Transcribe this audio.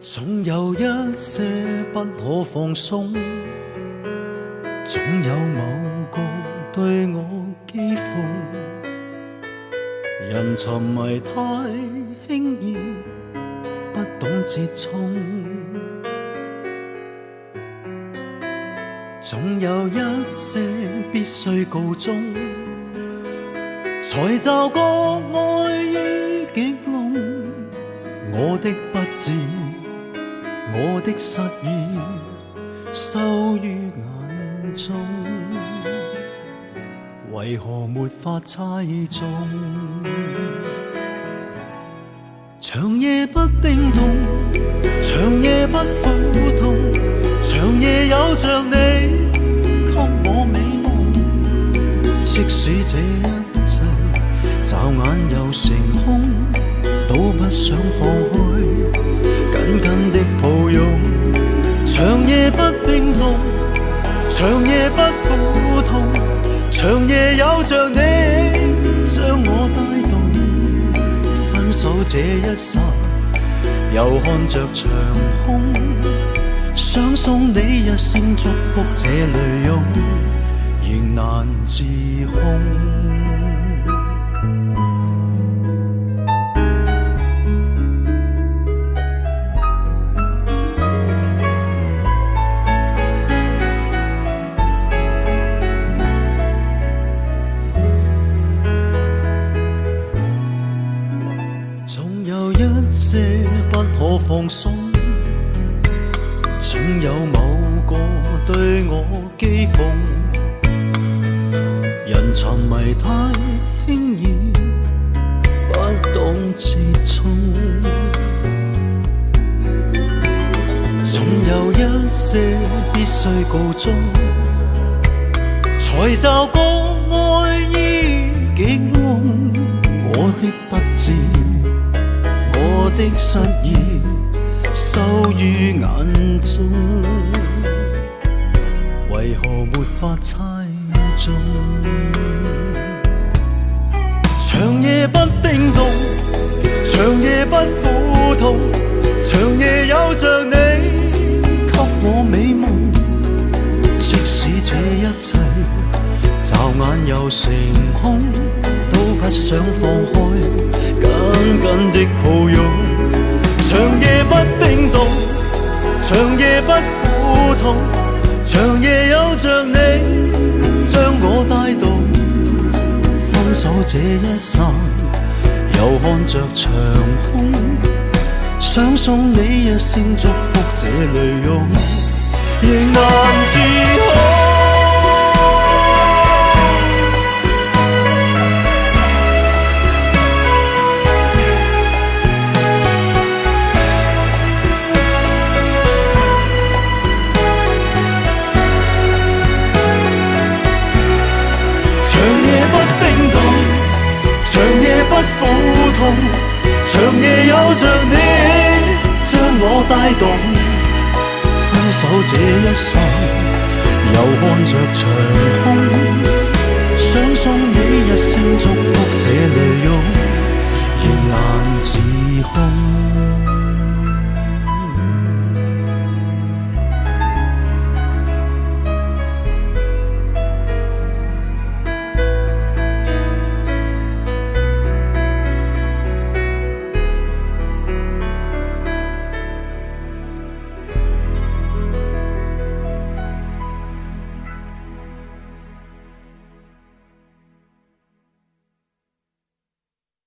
總有一些不可放鬆，總有某個對我譏諷。人沉迷太輕易，不懂折衷。總有一些必須告終，才驟覺愛意極濃。我的不智，我的失意，收於眼中，為何沒法猜中？長夜不冰凍，長夜不苦痛，長夜有着你給我美夢。即使這一切驟眼又成空，都不想放開，緊緊的抱擁。長夜不冰凍，長夜不苦痛，長夜有着你將我帶動。分手這一剎，又看着長空，想送你一聲祝福，這淚湧仍難自控。不可放鬆，總有某個對我譏諷。人沉迷太輕易，不懂折衷。總有一些必須告終，才驟覺愛意極濃。我的不智，我的失意，收於眼中，為何沒法猜中？長夜不冰凍，長夜不苦痛，長夜有着你給我美夢。即使這一切驟眼又成空，都不想放開，緊緊的抱擁。長夜不冰凍，長夜不苦痛，長夜有着你將我帶動。分手這一剎，又看着長空，想送你一聲祝福，這淚湧仍難自控。不苦痛，長夜有着你將我帶動。分手這一剎，又看着長空，想送你一聲祝福。